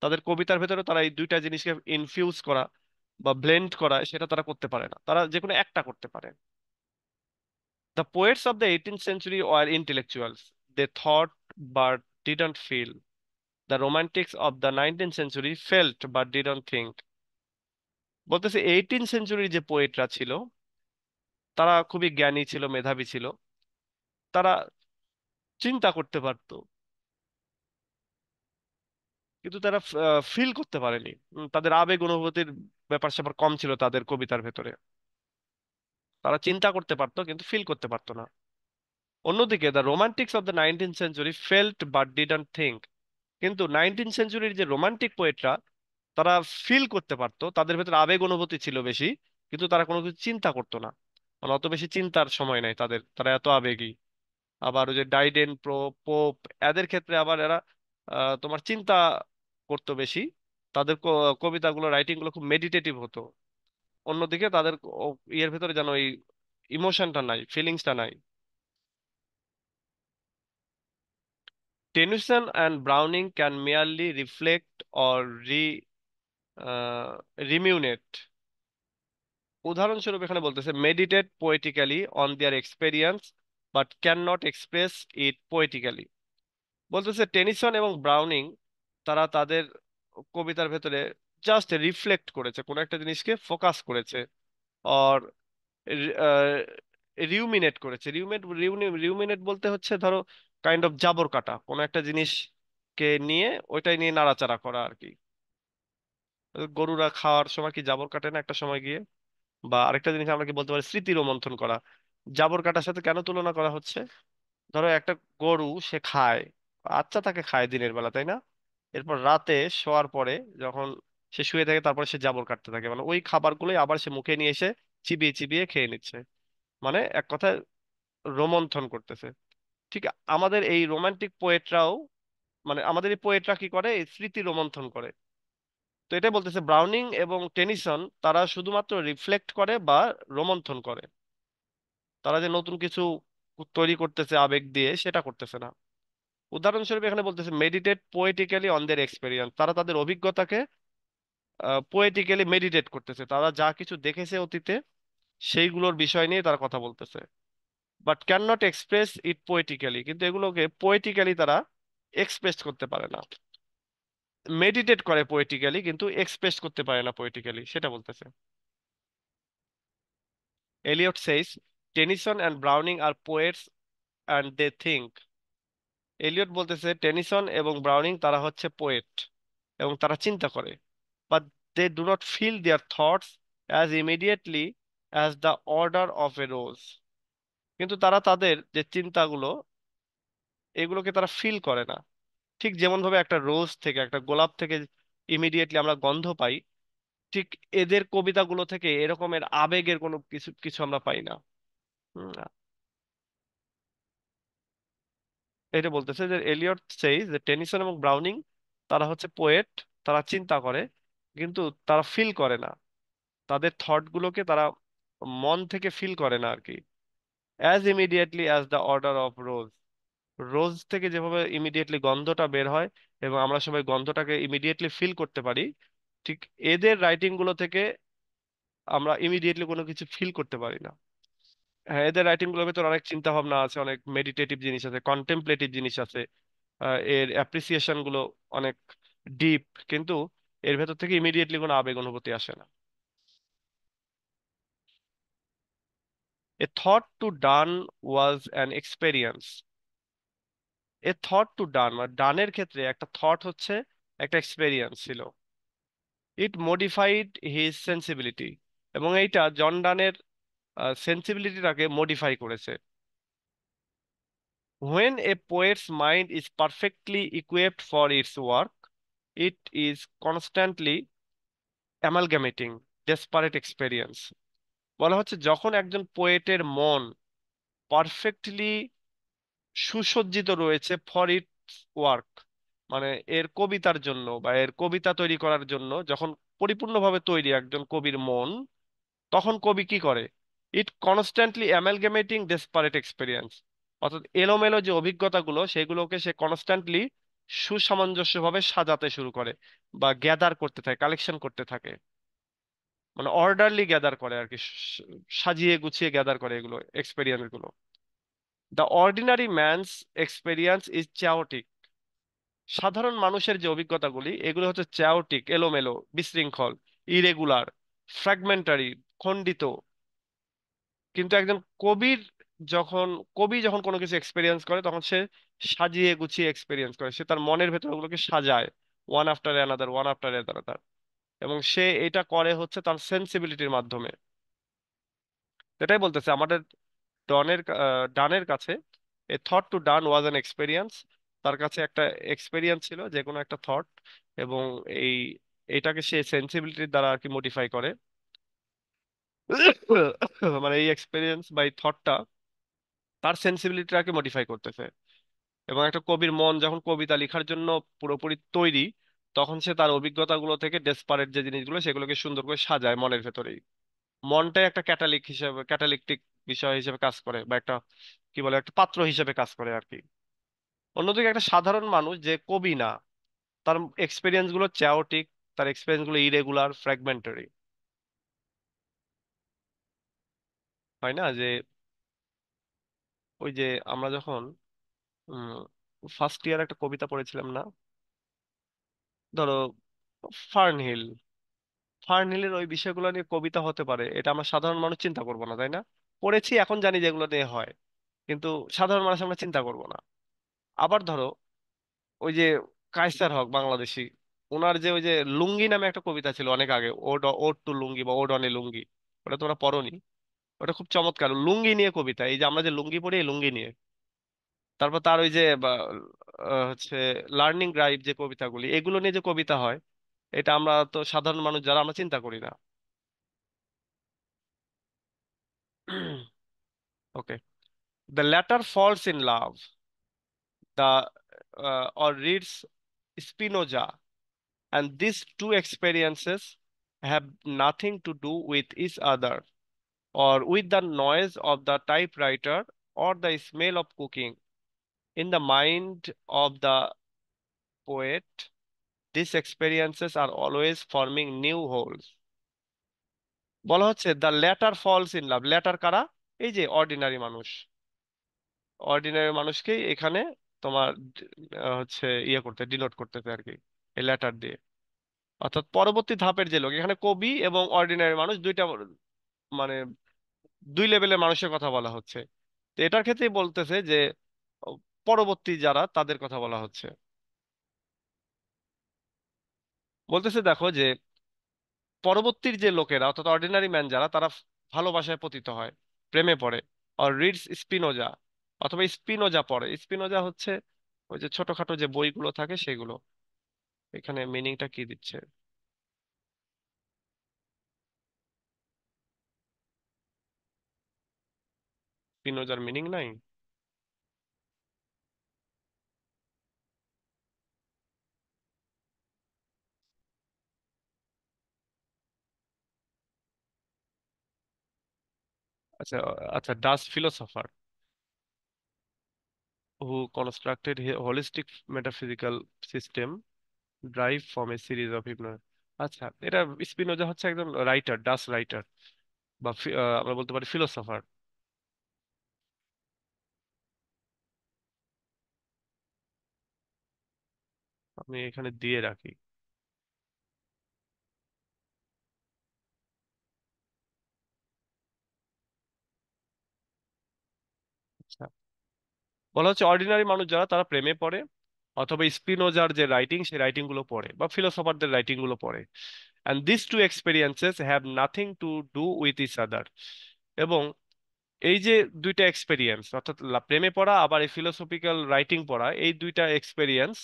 তাদের কবিতার ভেতরে তারা এই দুইটা জিনিসকে ইনফিউজ করা বা ব্লেন্ড করা, সেটা তারা করতে পারে না, তারা যে কোনো একটা করতে পারে। The poets of the 18th century were intellectuals. They thought but didn't feel. The romantics of the 19th century felt but didn't think. বলতেছে 18th সেঞ্চুরির যে পোয়েটরা ছিল তারা খুবই জ্ঞানী ছিল, মেধাবী ছিল, তারা চিন্তা করতে পারতো কিন্তু তারা ফিল করতে পারেনি। তাদের আবেগ অনুভূতির ব্যাপার স্যাপার কম ছিল তাদের কবিতার ভেতরে। তারা চিন্তা করতে পারতো কিন্তু ফিল করতে পারতো না। অন্যদিকে the Romantics of the 19th century felt but didn't think. কিন্তু 19th সেঞ্চুরির যে রোমান্টিক পোয়েটরা, তারা ফিল করতে পারতো, তাদের ভেতরে আবেগ অনুভূতি ছিল বেশি, কিন্তু তারা কোনো কিছু চিন্তা করতো না। মানে অত বেশি চিন্তার সময় নাই তাদের, তারা এত আবেগী। আবার ওই যে ডাইডেন, পোপ, এদের ক্ষেত্রে আবার এরা তোমার চিন্তা করতো বেশি। তাদের কবিতাগুলো, রাইটিং গুলো খুব মেডিটেটিভ হতো। অন্যদিকে তাদের ইয়ের ভেতরে যেন এই ইমোশনটা নাই, ফিলিংসটা নাই। Tennyson and Browning can merely reflect or ruminate. উদাহরণস্বরূপ এখানে বলতেছে meditate poetically on their experience but cannot express it poetically. বলতেছে টেনিসন এবং ব্রাউনিং তারা তাদের কবিতার ভেতরে জাস্ট রিফ্লেক্ট করেছে, কোনো একটা জিনিসকে ফোকাস করেছে, আর রিউমিনেট করেছে। রিউমিনেট বলতে হচ্ছে ধরো কাইন্ড অফ জাবর কাটা, কোনো একটা জিনিসকে নিয়ে ওইটাই নিয়ে নাড়াচাড়া করা আর কি। গরুরা খাওয়ার সময় কি জাবর কাটে না একটা সময় গিয়ে? বা আরেকটা জিনিস আমরা কি বলতে পারি, স্মৃতি রোমন্থন করা। জাবর কাটার সাথে কেন তুলনা করা হচ্ছে? ধরো একটা গরু সে খায়, আচ্ছা তাকে খায় দিনের বেলা, তাই না? এরপর রাতে শোয়ার পরে যখন সে শুয়ে থাকে, তারপরে সে জাবর কাটতে থাকে, মানে ওই খাবারগুলোই আবার সে মুখে নিয়ে এসে চিবিয়ে চিবিয়ে খেয়ে নিচ্ছে। মানে এক কথায় রোমন্থন করতেছে। ঠিক আমাদের এই রোমান্টিক পোয়েটরাও, মানে আমাদের এই পোয়েটরা কি করে, এই স্মৃতি রোমন্থন করে। তো এটা বলতেছে ব্রাউনিং এবং টেনিসন তারা শুধুমাত্র রিফ্লেক্ট করে বা রোমন্থন করে, তারা যে নতুন কিছু তৈরি করতেছে আবেগ দিয়ে সেটা করতেছে না। উদাহরণস্বরূপ এখানে বলতেছে meditate poetically on their experience, তারা তাদের অভিজ্ঞতাকে পোয়েটিক্যালি মেডিটেট করতেছে, তারা যা কিছু দেখেছে অতীতে সেইগুলোর বিষয় নিয়ে তারা কথা বলতেছে। But cannot express it poetically, কিন্তু এগুলোকে পোয়েটিক্যালি তারা এক্সপ্রেস করতে পারে না। মেডিটেট করে পোয়েটিক্যালি কিন্তু এক্সপ্রেস করতে পারে না পোয়েটিক্যালি, সেটা বলতেছে। Eliot says Tennyson and Browning are poets and they think. Eliot বলতেছে টেনিসন এবং ব্রাউনিং তারা হচ্ছে পোয়েট এবং তারা চিন্তা করে, but they do not feel their thoughts as immediately as the odour of a rose. কিন্তু তারা তাদের যে চিন্তাগুলো, এগুলোকে তারা ফিল করে না। ঠিক যেমন ভাবে একটা রোজ থেকে, একটা গোলাপ থেকে ইমিডিয়েটলি আমরা গন্ধ পাই, ঠিক এদের কবিতাগুলো থেকে এরকমের আবেগের কোনো কিছু কিছু আমরা পাই না। হুম, এটা বলতেছে যে এলিয়ট সেই যে টেনিসন এবং ব্রাউনিং তারা হচ্ছে পোয়েট, তারা চিন্তা করে কিন্তু তারা ফিল করে না, তাদের থট গুলোকে তারা মন থেকে ফিল করে না আর কি। As immediately as the odour of rose, rose থেকে যেভাবে ইমিডিয়েটলি গন্ধটা বের হয় এবং আমরা সবাই গন্ধটাকে ইমিডিয়েটলি ফিল করতে পারি, ঠিক এদের রাইটিং গুলো থেকে আমরা ইমিডিয়েটলি কোনো কিছু ফিল করতে পারি না। হ্যাঁ, এদের রাইটিং গুলোর ভেতর অনেক চিন্তা ভাবনা আছে, অনেক মেডিটেটিভ জিনিস আছে, কন্টেম্পলেটিভ জিনিস আছে। এর অ্যাপ্রিসিয়েশন গুলো অনেক ডিপ, কিন্তু এর ভেতর থেকে ইমিডিয়েটলি কোনো আবেগ অনুভূতি আসে না। A thought to Donne was an experience. A thought to Donne মানে ডানের ক্ষেত্রে একটা থট হচ্ছে একটা এক্সপেরিয়েন্স ছিল। ইট মডিফাইড হিজ সেন্সিবিলিটি, এবং এইটা জন ডানের সেন্সিবিলিটিটাকে মডিফাই করেছে। When a poet's mind is perfectly equipped for its work, it is constantly amalgamating disparate experience. বলা হচ্ছে যখন একজন পোয়েটের মন পারফেক্টলি সুসজ্জিত রয়েছে ফর ইটস ওয়ার্ক, মানে এর কবিতার জন্য বা এর কবিতা তৈরি করার জন্য যখন পরিপূর্ণভাবে তৈরি একজন কবির মন, তখন কবি কি করে? ইট কনস্ট্যান্টলি অ্যামালগামেটিং ডেসপারেট এক্সপিরিয়েন্স, অর্থাৎ এলোমেলো যে অভিজ্ঞতাগুলো সেগুলোকে সে কনস্ট্যান্টলি সুসামঞ্জস্যভাবে সাজাতে শুরু করে বা গ্যাদার করতে থাকে, কালেকশন করতে থাকে, মানে অর্ডারলি গ্যাদার করে আর কি, সাজিয়ে গুছিয়ে গ্যাদার করে এগুলো এক্সপেরিয়েন্স গুলো। The ordinary man's experience is chaotic. সাধারণ মানুষের যে অভিজ্ঞতাগুলি এগুলো হচ্ছে চ্যাওটিক, এলোমেলো, বিশৃঙ্খল, ইরেগুলার, ফ্র্যাগমেন্টারি, খণ্ডিত। কিন্তু একজন কবির যখন কবি যখন কোনো কিছু এক্সপেরিয়েন্স করে তখন সে সাজিয়ে গুছিয়ে এক্সপেরিয়েন্স করে, সে তার মনের ভেতর ওগুলোকে সাজায়, one after another, one after another, এবং সে এটা করে হচ্ছে তার সেন্সিবিলিটির মাধ্যমে। এটাই বলতেছে আমাদের ডানের কাছে a thought to Donne was an experience. তার কাছে একটা এক্সপেরিয়েন্স ছিল যে কোনো একটা থট, এবং এই এটাকে সে সেন্সিবিলিটির দ্বারা আর কি মডিফাই করে। মানে এই এক্সপেরিয়েন্স বা এই থটটা তার সেন্সিবিলিটিটাকে মডিফাই করতেছে। এবং একটা কবির মন যখন কবিতা লেখার জন্য পুরোপুরি তৈরি, তখন সে তার অভিজ্ঞতাগুলো থেকে ডেসপারেট যে জিনিসগুলো সেগুলোকে সুন্দর করে সাজায় মনের ভেতরেই। মনটাই একটা ক্যাটালিকটিক বিষয় হিসেবে কাজ করে, বা একটা কি বলে একটা পাত্র হিসেবে কাজ করে আর কি। অন্যদিকে একটা সাধারণ মানুষ যে কবি না, তার এক্সপিরিয়েন্স গুলো চ্যাওটিক, তার এক্সপিরিয়েন্স গুলো ইরেগুলার, ফ্র্যাগমেন্টারি। হয় না যে ওই যে আমরা যখন ফার্স্ট ইয়ার একটা কবিতা পড়েছিলাম না, ধরো ফার্নহিল, ফার্নহিলের ওই বিষয়গুলো নিয়ে কবিতা হতে পারে, এটা আমরা সাধারণ মানুষ চিন্তা করবো না, তাই না? পড়েছি এখন জানি যেগুলো নিয়ে হয়, কিন্তু সাধারণ মানুষ আমরা চিন্তা করবো না। আবার ধরো ওই যে কায়সার হক বাংলাদেশি, ওনার যে ওই যে লুঙ্গি নামে একটা কবিতা ছিল অনেক আগে, ওড টু লুঙ্গি বা ওড অন এ লুঙ্গি, ওটা তোমরা পড়োনি? ওটা খুব চমৎকার লুঙ্গি নিয়ে কবিতা, এই যে আমরা যে লুঙ্গি পরি এই লুঙ্গি নিয়ে। তারপর তার ওই যে হচ্ছে লার্নিং ড্রাইভ যে কবিতাগুলি, এগুলো নিয়ে যে কবিতা হয়, এটা আমরা তো সাধারণ মানুষ যারা আমরা চিন্তা করি না। ওকে, the latter falls in love, the or reads Spinoza, and these two experiences have nothing to do with each other or with the noise of the typewriter or the smell of cooking. In the mind of the poet, these experiences are always forming new wholes. বলা হচ্ছে the latter falls in love, latter কারা? এই যে ordinary মানুষ, ordinary মানুষকেই এখানে তোমার হচ্ছে ইয়ে করতে ডিনোট করতেছে আর কি, এই লেটার দিয়ে। অর্থাৎ পরবর্তী ধাপের যে লোক, এখানে কবি এবং অর্ডিনারি মানুষ দুইটা, মানে দুই লেভেলের মানুষের কথা বলা হচ্ছে। তো এটার ক্ষেত্রেই বলতেছে যে ও, পরবর্তী যারা তাদের কথা বলা হচ্ছে। বলতেছে দেখো যে পরবর্তীর যে লোকেরা অর্থাৎ অর্ডিনারি ম্যান যারা, তারা ভালোবাসায় পতিত হয়, প্রেমে পড়ে। আর রিডস স্পিনোজা, অথবা স্পিনোজা পড়ে। স্পিনোজা হচ্ছে ওই যে ছোটখাটো যে বইগুলো থাকে সেগুলো। এখানে মিনিংটা কি দিচ্ছে? স্পিনোজার মিনিং নাই? আচ্ছা, আচ্ছা, Dutch philosopher who constructed a holistic metaphysical system derived from a series of hypno। আচ্ছা, এটা স্পিনোজা হচ্ছে একজন রাইটার, ডাচ রাইটার, বা আমরা বলতে পারি ফিলোসফার। আমি এখানে দিয়ে রাখি। বলা হচ্ছে অর্ডিনারি মানুষ যারা, তারা প্রেমে পড়ে, অথবা স্পিনোজার যে রাইটিং, সেই রাইটিং গুলো পড়ে, বা ফিলোসফারদের রাইটিং গুলো পড়ে। And this two experiences have nothing to do with each other. এবং এই যে দুইটা এক্সপেরিয়েন্স, অর্থাৎ প্রেমে পড়া আবার এই ফিলোসফিক্যাল রাইটিং পড়া, এই দুইটা এক্সপেরিয়েন্স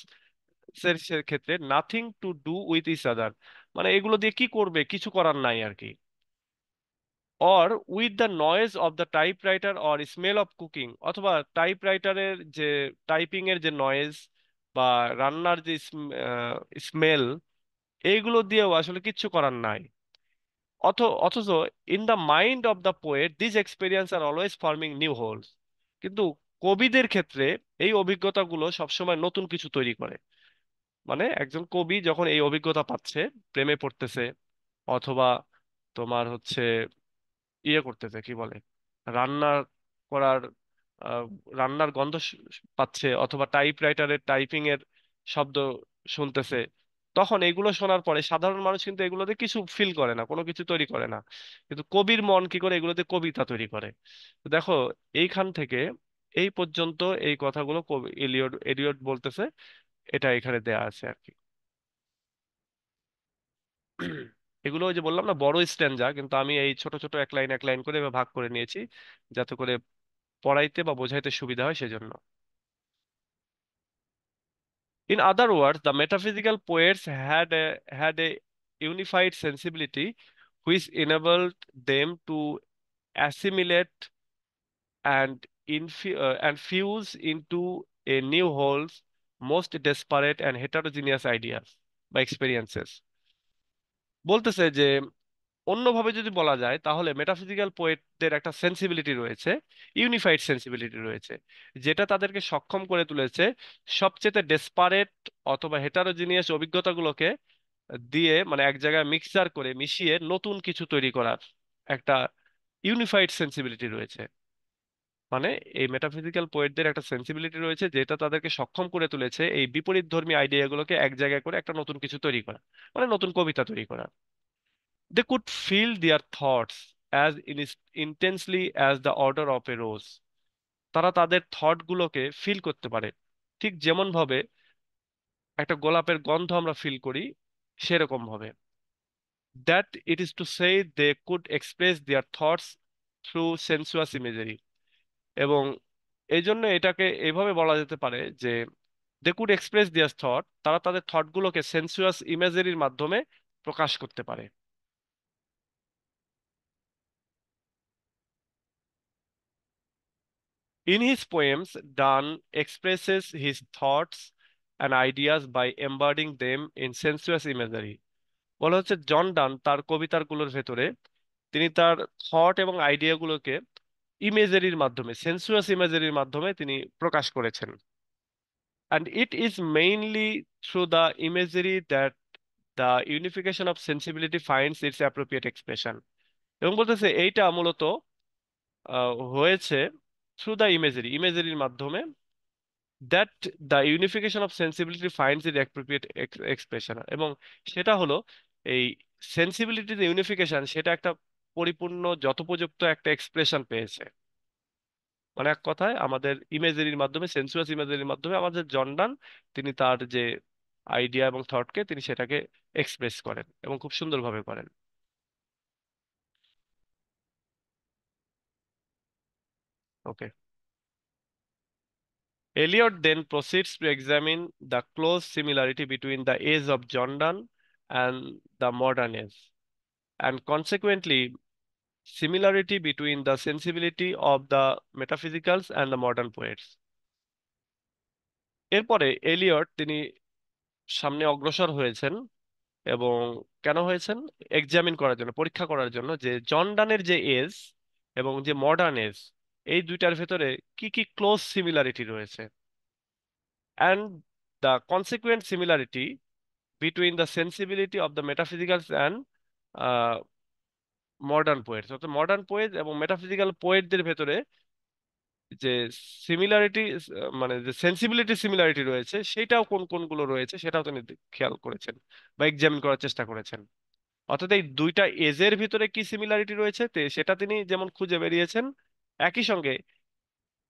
এর ক্ষেত্রে nothing to do with each other, মানে এগুলো দিয়ে কি করবে, কিছু করার নাই আর কি। Or with the noise of the typewriter or smell of cooking, অথবা টাইপরাইটারের যে টাইপিং এর যে নয়েজ, বা রান্নার যে স্মেল, এইগুলো দিয়েও আসলে কিচ্ছু করার নাই। অথচ in the mind of the poet this experience are always forming new wholes. কিন্তু কবিদের ক্ষেত্রে এই অভিজ্ঞতাগুলো সবসময় নতুন কিছু তৈরি করে। মানে একজন কবি যখন এই অভিজ্ঞতা পাচ্ছে, প্রেমে পড়তেছে, অথবা তোমার হচ্ছে করতেছে, কি বলে, রান্না করার, আহ, রান্নার গন্ধ পাচ্ছে, অথবা টাইপরাইটারের টাইপিং এর শব্দ শুনতেছে, তখন এগুলো শোনার পরে সাধারণ মানুষ কিন্তু এগুলোতে কিছু ফিল করে না, কোনো কিছু তৈরি করে না। কিন্তু কবির মন কি করে এগুলোতে কবিতা তৈরি করে। তো দেখো, এইখান থেকে এই পর্যন্ত এই কথাগুলো কবি এলিয়ট এলিয়ট বলতেছে, এটা এখানে দেয়া আছে আর কি। এগুলো ওই যে বললাম না, বড় স্ট্যাঞ্জা, কিন্তু আমি এই ছোট ছোট এক লাইন এক লাইন করে এভাবে ভাগ করে নিয়েছি, যাতে করে পড়াইতে বা বোঝাইতে সুবিধা হয় সেজন্য। In other words, the metaphysical poets had a unified sensibility which enabled them to assimilate and fuse into a new whole's most disparate and heterogeneous ideas বা experiences। বলতেছে যে অন্যভাবে যদি বলা যায়, তাহলে মেটাফিজিক্যাল পোয়েটদের একটা সেন্সিবিলিটি রয়েছে, ইউনিফাইড সেন্সিবিলিটি রয়েছে, যেটা তাদেরকে সক্ষম করে তুলেছে সবচেয়ে ডেসপারেট অথবা হেটারোজিনিয়াস অভিজ্ঞতাগুলোকে দিয়ে, মানে এক জায়গায় মিক্সচার করে মিশিয়ে নতুন কিছু তৈরি করার একটা ইউনিফাইড সেন্সিবিলিটি রয়েছে। মানে এই মেটাফিজিক্যাল পোয়েটদের একটা সেন্সিবিলিটি রয়েছে, যেটা তাদেরকে সক্ষম করে তুলেছে এই বিপরীতধর্মী আইডিয়াগুলোকে এক জায়গায় করে একটা নতুন কিছু তৈরি করা, মানে নতুন কবিতা তৈরি করা। They could feel their thoughts as intensely as the order of a rose। তারা তাদের থট গুলোকে ফিল করতে পারে, ঠিক যেমন ভাবে একটা গোলাপের গন্ধ আমরা ফিল করি, সেরকম ভাবে। That it is to say they could express their thoughts through sensuous imagery। এবং এই জন্য এটাকে এভাবে বলা যেতে পারে যে they could express their thought, তারা তাদের থট গুলোকে সেন্সুয়াস ইমেজারির মাধ্যমে প্রকাশ করতে পারে। In his poems, Donne expresses his thoughts and ideas by embodying them in sensuous imagery। বলা হচ্ছে জন ডান তার কবিতাগুলোর ভেতরে তিনি তার থট এবং আইডিয়াগুলোকে ইমেজারির মাধ্যমে, সেন্সুয়াস ইমেজারির মাধ্যমে তিনি প্রকাশ করেছেন। And it is mainly through the imagery that the unification of sensibility finds its appropriate expression। এবং বলতেছে এইটা মূলত হয়েছে থ্রু দ্য ইমেজারি, ইমেজারির মাধ্যমে, that the unification of sensibility finds it appropriate expression. এবং সেটা হলো এই সেন্সিবিলিটি যে ইউনিফিকেশন, সেটা একটা পরিপূর্ণ যথোপযুক্ত একটা এক্সপ্রেশন পেয়েছে। মানে এক কথায় আমাদের ইমেজারির মাধ্যমে, সেন্সুয়াস ইমেজারির মাধ্যমে আমাদের জর্ডান তিনি তার যে আইডিয়া এবং থটকে তিনি সেটাকে এক্সপ্রেস করেন, এবং খুব সুন্দরভাবে করেন। ওকে। Eliot then proceeds to examine the close similarity between the age of John Donne and the modern age, and consequently similarity between the sensibility of the metaphysicals and the modern poets। এরপরে Elliot তিনি সামনে অগ্রসর হয়েছেন, এবং কেন হয়েছেন, examine করার জন্য, পরীক্ষা করার জন্য যে জন ডানের যে এজ এবং যে মডার্ন এজ, এই দুইটার ভেতরে কি কি ক্লোজ সিমিলারিটি রয়েছে, and the consequent similarity between the sensibility of the metaphysicals and modern poets, অর্থাৎ মডার্ন পোয়েট এবং মেটাফিজিক্যাল পোয়েটদের ভেতরে যে সিমিলারিটি, মানে যে সেন্সিবিলিটি সিমিলারিটি রয়েছে, সেটাও কোন কোনগুলো রয়েছে সেটাও তিনি খেয়াল করেছেন বা এক্সামিন করার চেষ্টা করেছেন। অর্থাৎ এই দুইটা এজের ভিতরে কি সিমিলারিটি রয়েছে সেটা তিনি যেমন খুঁজে বেরিয়েছেন, একই সঙ্গে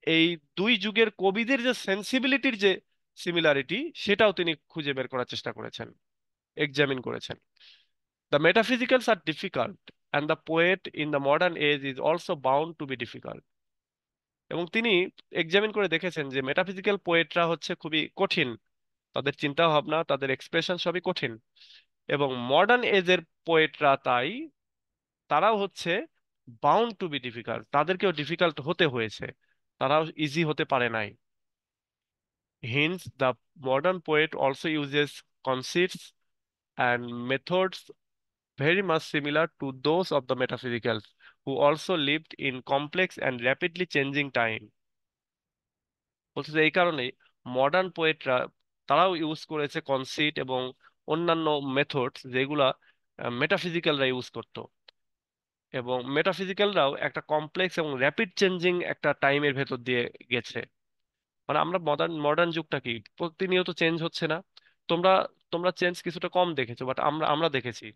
এই দুই যুগের কবিদের যে সেন্সিবিলিটির যে সিমিলারিটি, সেটাও তিনি খুঁজে বের করার চেষ্টা করেছেন, এক্সামিন করেছেন। The metaphysicals are difficult and the poet in the modern age is also bound to be difficult. এবং তিনি এক্সামিন করে দেখেছেন যে মেটাফিজিক্যাল পোয়েটরা হচ্ছে খুবই কঠিন, তাদের চিন্তা ভাবনা, তাদের এক্সপ্রেশন সবই কঠিন। এবং মডার্ন এজের পোয়েটরা তাই, তারাও হচ্ছে বাউন্ড টু বি ডিফিকাল্ট, তাদেরকেও ডিফিকাল্ট হতে হয়েছে, তারাও ইজি হতে পারে নাই। Hence, the modern poet also uses conceits and methods very much similar to those of the metaphysicals, who also lived in complex and rapidly changing time. বলছে যে এই কারণেই মডার্ন পোয়েটরা, তারাও ইউজ করেছে কনসিট এবং অন্যান্য মেথডস যেগুলা মেটাফিজিক্যালরা ইউজ করতো। এবং মেটাফিজিক্যালরাও একটা কমপ্লেক্স এবং র্যাপিড চেঞ্জিং একটা টাইমের ভেতর দিয়ে গেছে। মানে আমরা মডার্ন মডার্ন যুগটা কি প্রতিনিয়ত চেঞ্জ হচ্ছে না? তোমরা তোমরা চেঞ্জ কিছুটা কম দেখেছো, বাট আমরা আমরা দেখেছি।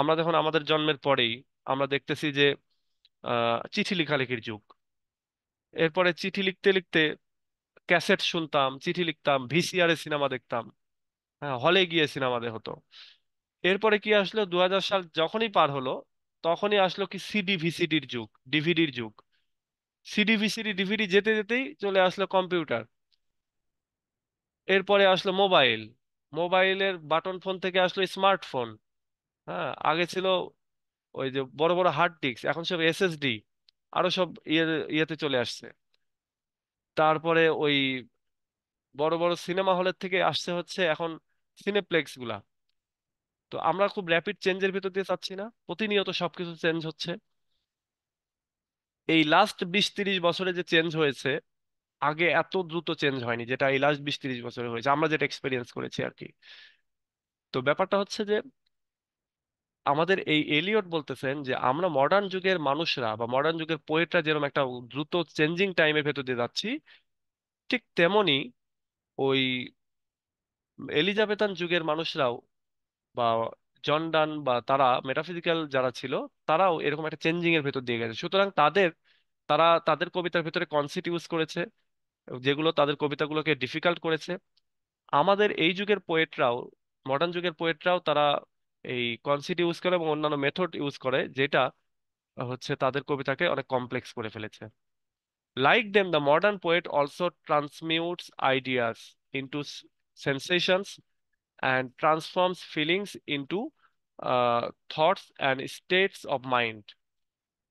আমরা যখন আমাদের জন্মের পরেই আমরা দেখতেছি যে চিঠি লেখালেখির যুগ। এরপরে চিঠি লিখতে লিখতে ক্যাসেট শুনতাম, চিঠি লিখতাম, ভিসিআর এ সিনেমা দেখতাম, হ্যাঁ, হলে গিয়ে সিনেমা হতো। এরপরে কি আসলো, 2000 সাল যখনই পার হলো, তখনই আসলো কি সিডি ভিসিডির যুগ, ডিভিডির যুগ। সিডি ভিসিডি ডিভিডি যেতে যেতেই চলে আসলো কম্পিউটার। এরপরে আসলো মোবাইল, মোবাইলের বাটন ফোন থেকে আসলো স্মার্টফোন। হ্যাঁ, আগে ছিল ওই যে বড় বড় হার্ড ডিস্ক, এখন সব এসএসডি, আরো সব ইয়েতে চলে আসছে। তারপরে ওই বড় বড় সিনেমা হলের থেকে আসছে হচ্ছে এখন সিনেপ্লেক্স গুলা। তো আমরা খুব র্যাপিড চেঞ্জের ভিতর দিয়ে যাচ্ছি না? প্রতিনিয়ত সবকিছু চেঞ্জ হচ্ছে। এই লাস্ট 20-30 বছরে যে চেঞ্জ হয়েছে, আগে এত দ্রুত চেঞ্জ হয়নি, যেটা এই লাস্ট 20-30 বছরে হয়েছে, আমরা যেটা এক্সপেরিয়েন্স করেছি আর কি। তো ব্যাপারটা হচ্ছে যে আমাদের এই এলিয়ট বলতেছেন যে আমরা মডার্ন যুগের মানুষরা বা মডার্ন যুগের পোয়েটরা যেরকম একটা দ্রুত চেঞ্জিং টাইমের ভেতর দিয়ে যাচ্ছি, ঠিক তেমনি ওই এলিজাবেথান যুগের মানুষরাও বা জন ডান বা তারা মেটাফিজিক্যাল যারা ছিল, তারাও এরকম একটা চেঞ্জিং এর ভেতর দিয়ে গেছে। সুতরাং তারা তাদের কবিতার ভেতরে কনসিট ইউজ করেছে, যেগুলো তাদের কবিতাগুলোকে ডিফিকাল্ট করেছে। আমাদের এই যুগের পোয়েটরাও, মডার্ন যুগের পোয়েটরাও তারা এই কনসিট ইউজ করে এবং অন্যান্য মেথড ইউজ করে, যেটা হচ্ছে তাদের কবিতাকে অনেক কমপ্লেক্স করে ফেলেছে। Like them, the modern poet also transmutes ideas into sensations and transforms feelings into thoughts and states of mind.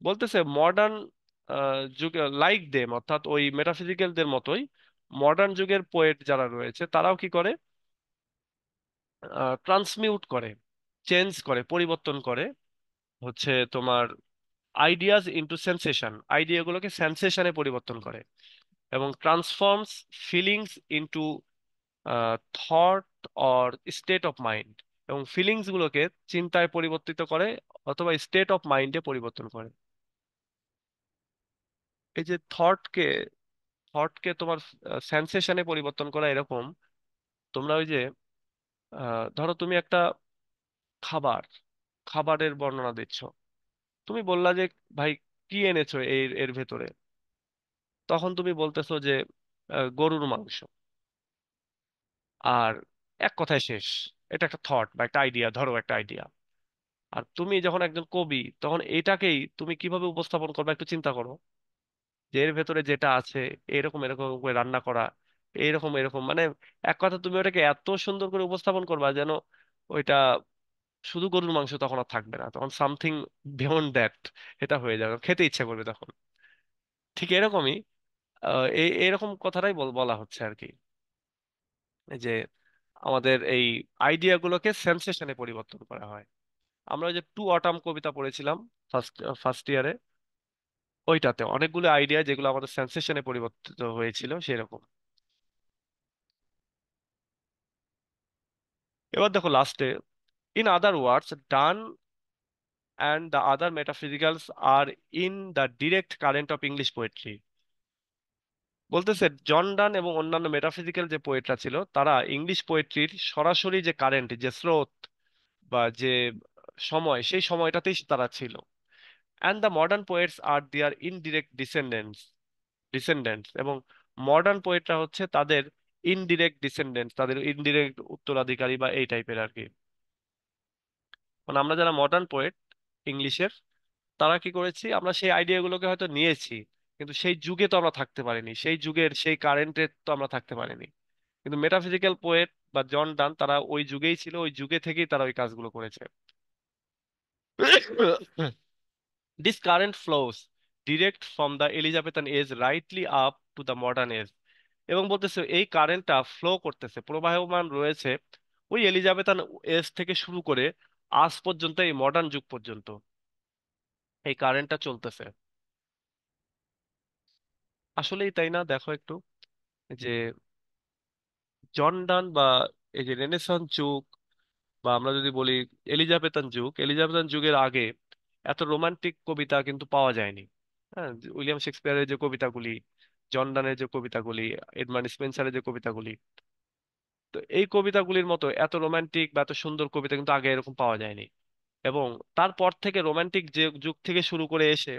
বলতেছে মডার্ন যুগে লাইক দেম, অর্থাৎ ওই মেটাফিজিক্যালদের মতোই মডার্ন যুগের পোয়েট যারা রয়েছে তারাও কি করে, ট্রান্সমিউট করে, চেঞ্জ করে, পরিবর্তন করে হচ্ছে তোমার আইডিয়াজ ইনটু সেন্সেশন, আইডিয়াগুলোকে সেন্সেশনে পরিবর্তন করে, এবং transforms feelings into thought or state of mind, এবং ফিলিংস গুলোকে চিন্তায় পরিবর্তিত করে অথবা স্টেট অফ মাইন্ডে পরিবর্তন করে। এই যে থটকে তোমার সেন্সেশনে পরিবর্তন করা এরকম, তোমরা ওই যে ধরো তুমি একটা খাবার, খাবারের বর্ণনা দিচ্ছ, তুমি বললা যে ভাই কি এনেছো এর এর ভেতরে, তখন তুমি বলতেছো যে গরুর মাংস, আর এক কথায় শেষ। এটা একটা থট বা একটা আইডিয়া, ধরো একটা আইডিয়া। আর তুমি যখন একজন কবি, তখন এটাকেই তুমি কিভাবে উপস্থাপন করবে একটু চিন্তা করো, যে এর ভেতরে যেটা আছে, এরকম এরকম করে রান্না করা, এরকম এরকম, মানে এক কথা তুমি ওটাকে এত সুন্দর করে উপস্থাপন করবা যেন ওইটা শুধু গরুর মাংস তখন আর থাকবে না, তখন সামথিং বিয়ন্ড দ্যাট এটা হয়ে যাবে, খেতে ইচ্ছা করবে তখন। ঠিক এরকমই এরকম কথাটাই বলা হচ্ছে আর কি, এই যে আমাদের এই আইডিয়াগুলোকে সেন্সেশনে পরিবর্তন করা হয়। আমরা ওই যে টু অটাম কবিতা পড়েছিলাম ফার্স্ট ফার্স্ট ইয়ারে, ওইটাতে অনেকগুলো আইডিয়া যেগুলো আমাদের সেন্সেশনে পরিবর্তিত হয়েছিল সেরকম। এবার দেখো লাস্টে, in other words Donne and the other metaphysicals are in the direct current of English poetry. বলতেছে জন ডান এবং অন্যান্য মেটাফিজিক্যাল যে পোয়েটরা ছিল, তারা ইংলিশ পোয়েট্রির সরাসরি যে কারেন্ট, যে স্রোত বা যে সময়, সেই সময়টাতেই তারা ছিল। And the modern poets are their indirect descendants. Descendants, এবং মডার্ন পোয়েটরা হচ্ছে তাদের ইনডিরেক্ট ডিসেন্ডেন্টস, তাদের ইনডিরেক্ট উত্তরাধিকারী বা এই টাইপের আর কি। মানে আমরা যারা মডার্ন পোয়েট ইংলিশের, তারা কি করেছি, আমরা সেই আইডিয়াগুলোকে হয়তো নিয়েছি, কিন্তু সেই যুগে তো আমরা থাকতে পারিনি, সেই যুগের সেই কারেন্টের তো আমরা থাকতে পারিনি। কিন্তু মেটাফিজিক্যাল পোয়েট বা জন ডান তারা ওই যুগেই ছিল, ওই যুগে থেকেই তারা ওই কাজগুলো করেছে। This current flows direct from the Elizabethan age rightly up to the modern age, এবং বলতেছে এই কারেন্টটা ফ্লো করতেছে, প্রবাহমান রয়েছে ওই এলিজাবেথান এজ থেকে শুরু করে আজ পর্যন্ত, এই মডার্ন যুগ পর্যন্ত এই কারেন্টটা চলতেছে। আসলেই তাই না? দেখো একটু যে জন ডান বা এই যে রেনেসাঁ যুগ, বা আমরা যদি বলি এলিজাবেথান যুগ, এলিজাবেথান যুগের আগে এত রোমান্টিক কবিতা কিন্তু পাওয়া যায়নি। হ্যাঁ, যে উইলিয়াম শেক্সপিয়ারের যে কবিতাগুলি, জন ডানের যে কবিতাগুলি, এডমান্ড স্পেন্সারের যে কবিতাগুলি, তো এই কবিতাগুলির মতো এত রোমান্টিক বা এত সুন্দর কবিতা কিন্তু আগে এরকম পাওয়া যায়নি। এবং তারপর থেকে রোমান্টিক যে যুগ থেকে শুরু করে এসে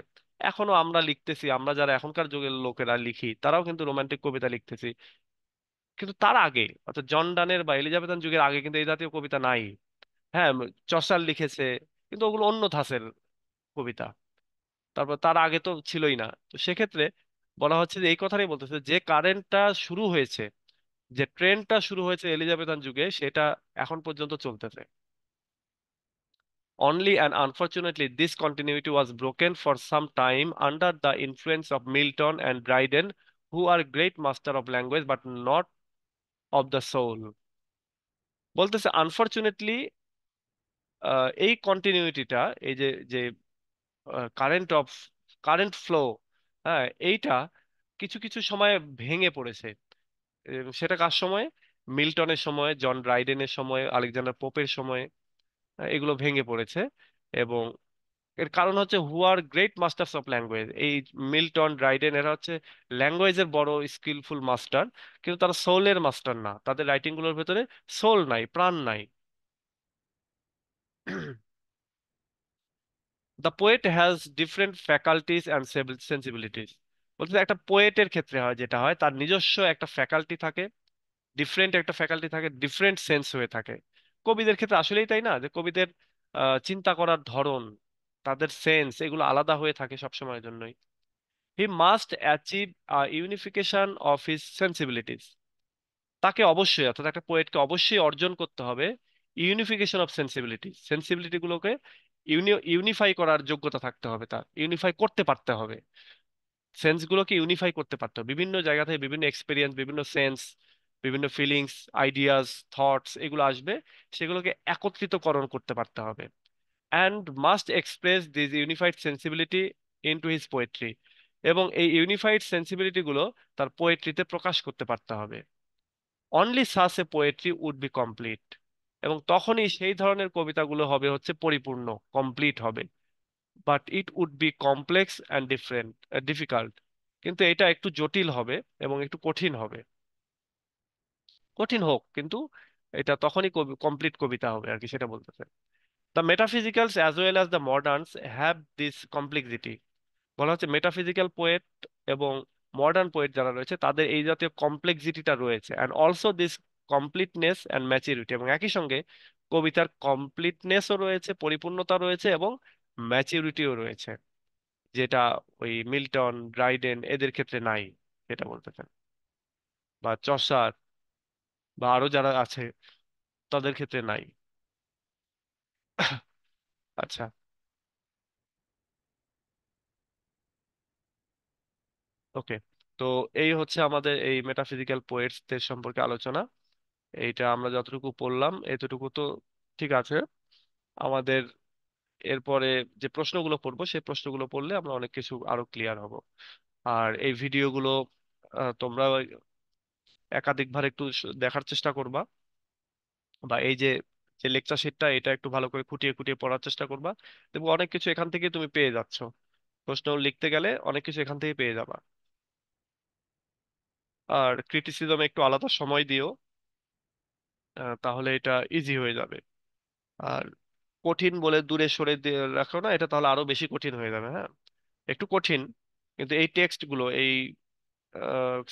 এখনো আমরা লিখতেছি, আমরা যারা এখনকার যুগের লোকেরা লিখি তারাও কিন্তু রোমান্টিক কবিতা লিখতেছি। কিন্তু তার আগে, অর্থাৎ জন ডানের বা এলিজাবেথান যুগের আগে কিন্তু এই জাতীয় কবিতা নাই। হ্যাঁ, চসার লিখেছে, কিন্তু ওগুলো অন্য ধাঁচের কবিতা। তারপর তার আগে তো ছিলই না। তো সেক্ষেত্রে বলা হচ্ছে যে এই কথাটাই বলতেছে যে কারেন্টটা শুরু হয়েছে, যে ট্রেন্ডটা শুরু হয়েছে এলিজাবেথান যুগে, সেটা এখন পর্যন্ত চলতেছে। Only and unfortunately this continuity was broken for some time under the influence of Milton and Dryden, who are great master of language but not of the soul. বলতেছে আনফরচুনেটলি এই কন্টিনিউটিটা, এই যে যে কারেন্ট অফ কারেন্ট ফ্লো, হ্যাঁ, এইটা কিছু কিছু সময় ভেঙে পড়েছে। সেটা কার সময়? মিল্টনের সময়, জন ড্রাইডেনের সময়, আলেকজান্ডার পোপের সময় এগুলো ভেঙে পড়েছে। এবং এর কারণ হচ্ছে হু are great masters of language, এই মিল্টন ড্রাইডেন এরা হচ্ছে ল্যাঙ্গুয়েজের বড় স্কিলফুল মাস্টার, কিন্তু তারা সোলের মাস্টার না, তাদের রাইটিং গুলোর ভেতরে সোল নাই, প্রাণ নাই। The poet has different faculties and সেন্সিবিলিটিস। বলতে একটা পোয়েটের ক্ষেত্রে হয় যেটা হয়, তার নিজস্ব একটা ফ্যাকাল্টি থাকে, ডিফারেন্ট একটা ফ্যাকাল্টি থাকে, ডিফারেন্ট সেন্স হয়ে থাকে। কবিদের ক্ষেত্রে আসলেই তাই না, যে কবিদের চিন্তা করার ধরন, তাদের সেন্স, এগুলো আলাদা হয়ে থাকে সবসময়ের জন্যই। He must achieve unification of his সেন্সিবিলিটিস। তাকে অবশ্যই, অর্থাৎ একটা পোয়েটকে অবশ্যই অর্জন করতে হবে ইউনিফিকেশন অফ সেন্সিবিলিটি, সেন্সিবিলিটি গুলোকে ইউনিফাই করার যোগ্যতা থাকতে হবে, তার ইউনিফাই করতে পারতে হবে, সেন্স গুলোকে ইউনিফাই করতে পারতে হবে। বিভিন্ন জায়গা থেকে বিভিন্ন এক্সপিরিয়েন্স, বিভিন্ন সেন্স, বিভিন্ন ফিলিংস, আইডিয়াস, থটস এগুলো আসবে, সেগুলোকে একত্রিতকরণ করতে পারতে হবে। And must express this unified sensibility into his poetry, এবং এই ইউনিফাইড সেন্সিবিলিটি গুলো তার পোয়েট্রিতে প্রকাশ করতে পারতে হবে। Only such a poetry would be complete, এবং তখনই সেই ধরনের কবিতাগুলো হবে হচ্ছে পরিপূর্ণ, কমপ্লিট হবে। But it would be complex and difficult, কিন্তু এটা একটু জটিল হবে এবং একটু কঠিন হবে। কঠিন হোক, কিন্তু এটা তখনই কমপ্লিট কবিতা হবে আর কি, সেটা বলতেছে। The metaphysicals as well as the moderns have this complexity. বলা হচ্ছে মেটাফিজিক্যাল পোয়েট এবং মডার্ন পোয়েট যারা রয়েছে তাদের এই জাতীয় কমপ্লেক্সিটিটা রয়েছে, and also this completeness and maturity, এবং একই সঙ্গে কবিতার কমপ্লিটনেসও রয়েছে, পরিপূর্ণতা রয়েছে, এবং ম্যাচুরিটিও রয়েছে, যেটা ওই মিল্টন, ড্রাইডেন এদের ক্ষেত্রে নাই, সেটা বলতে চান, বা চসার বা আরো যারা আছে তাদের ক্ষেত্রে নাই। আচ্ছা, ওকে। তো এই হচ্ছে আমাদের এই মেটাফিজিক্যাল পোয়েটসদের সম্পর্কে আলোচনা। এইটা আমরা যতটুকু পড়লাম এতটুকু তো ঠিক আছে। আমাদের এরপরে যে প্রশ্নগুলো পড়বো, সেই প্রশ্নগুলো পড়লে আমরা অনেক কিছু আরো ক্লিয়ার হব। আর এই ভিডিওগুলো তোমরা একাধিকবার একটু দেখার চেষ্টা করবা, বা এই যে যে লেকচার শিটটা এটা একটু ভালো করে খুঁটিয়ে খুঁটিয়ে পড়ার চেষ্টা করবা। দেখবো অনেক কিছু এখান থেকে তুমি পেয়ে যাচ্ছ, প্রশ্ন লিখতে গেলে অনেক কিছু এখান থেকে পেয়ে যাবা। আর ক্রিটিসিজম একটু আলাদা সময় দিও, তাহলে এটা ইজি হয়ে যাবে। আর কঠিন বলে দূরে সরে রাখো না, এটা তাহলে আরো বেশি কঠিন হয়ে যাবে। হ্যাঁ, একটু কঠিন, কিন্তু এই টেক্সট গুলো, এই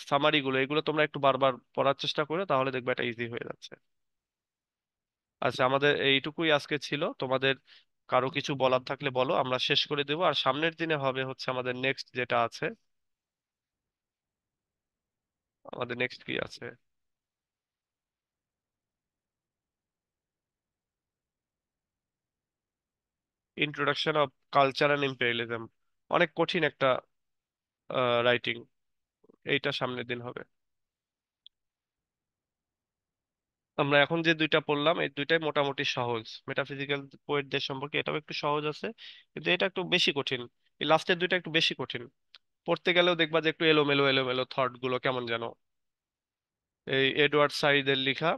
সামারি গুলো, এগুলো তোমরা একটু বারবার পড়ার চেষ্টা করো, তাহলে দেখবে এটা ইজি হয়ে যাচ্ছে। আচ্ছা, আমাদের এইটুকুই আজকে ছিল। তোমাদের কারো কিছু বলার থাকলে বলো, আমরা শেষ করে দেবো। আর সামনের দিনে হবে হচ্ছে আমাদের নেক্সট যেটা আছে, আমাদের নেক্সট কি আছে, introduction of culture and imperialism. অনেক কঠিন একটা রাইটিং, এইটা সামনের দিন হবে। আমরা এখন যে দুইটা পড়লাম এই দুইটাই মোটামুটি সহজ। মেটাফিজিক্যাল পোয়েটদের সম্পর্কে এটাও একটু সহজ আছে, কিন্তু এটা একটু বেশি কঠিন। এই লাস্টের দুইটা একটু বেশি কঠিন, পড়তে গেলেও দেখবা যে একটু এলোমেলো এলোমেলো থট গুলো কেমন যেন। এই এডওয়ার্ড সাইডের লেখা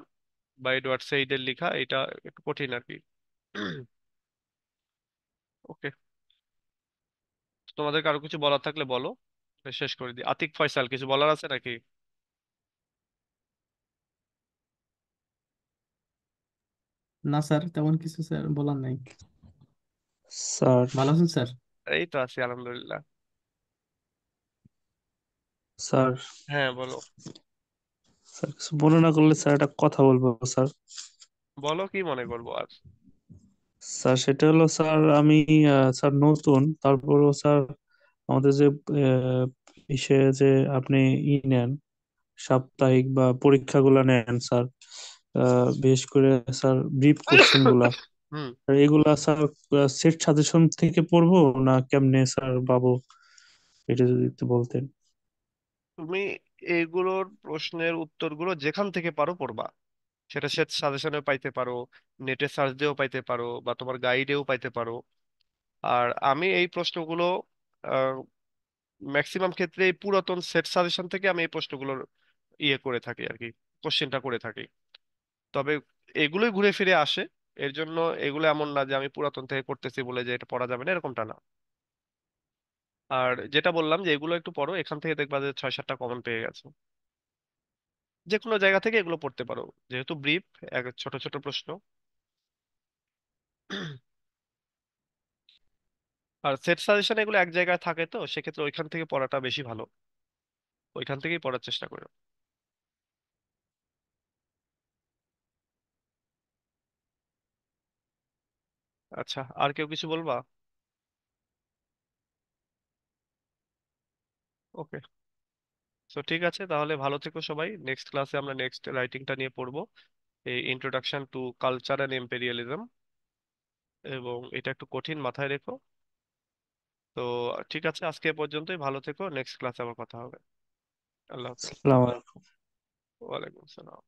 বা এডওয়ার্ড সেইডের লেখা, এটা একটু কঠিন আর কি। ওকে, তোমাদের কারো কিছু বলার থাকলে বলো, শেষ করে দিই। আতিক ফয়সাল, কিছু বলার আছে নাকি? না স্যার, তেমন কিছু স্যার বলার নাই। স্যার, ভালো আছেন স্যার? এই তো আছি আলহামদুলিল্লাহ। স্যার, হ্যাঁ বলো। স্যার কিছু মনে না করলে স্যার একটা কথা বলবো স্যার। বলো, কি মনে করবো আর। স্যার সেটা হলো স্যার, আমি স্যার নতুন, তারপরও স্যার আমাদের যে আহ, ইসে যে আপনি নেন সাপ্তাহিক বা পরীক্ষাগুলো নেন স্যার, বিশেষ করে স্যার ব্রিফ কোশ্চেন গুলা, হুম। আর এগুলা স্যার সেট সাজেশন থেকে পড়বো না কেমনে স্যার পাবো, এটা যদি একটু বলতেন। তুমি এইগুলোর প্রশ্নের উত্তরগুলো যেখান থেকে পারো পড়বা। সেটা সে সাজেশনেও পাইতে পারো, নেটে সার্চ দিয়েও পাইতে পারো, বা তোমার গাইডেও পাইতে পারো। আর আমি এই প্রশ্নগুলো ম্যাক্সিমাম ক্ষেত্রে এই পুরাতন সেট সাজেশন থেকে আমি এই প্রশ্নগুলোর ইয়ে করে থাকি আর কি, কোশ্চেনটা করে থাকি। তবে এগুলোই ঘুরে ফিরে আসে, এর জন্য এগুলো এমন না যে আমি পুরাতন থেকে করতেছি বলে যে এটা পড়া যাবে না, এরকমটা না। আর যেটা বললাম যে এগুলো একটু পড়ো, এখান থেকে দেখবা যে 6-7টা কমন পেয়ে গেছো। যে কোনো জায়গা থেকে এগুলো পড়তে পারো, যেহেতু ব্রিফ, এক ছোট ছোট প্রশ্ন। আর সেট সাজেশন এগুলো এক জায়গায় থাকে, তো সেক্ষেত্রে ওইখান থেকে পড়াটা বেশি ভালো, ওইখান থেকেই পড়ার চেষ্টা করো। আচ্ছা, আর কেউ কিছু বলবা? ওকে, তো ঠিক আছে, তাহলে ভালো থেকো সবাই। নেক্সট ক্লাসে আমরা নেক্সট রাইটিংটা নিয়ে পড়বো, এই introduction to culture and imperialism. এবং এটা একটু কঠিন, মাথায় রেখো। তো ঠিক আছে, আজকে এ পর্যন্তই। ভালো থেকো, নেক্সট ক্লাসে আবার কথা হবে। আল্লাহ হাফেজ। আসসালামু আলাইকুম। ওয়ালাইকুম আসসালাম।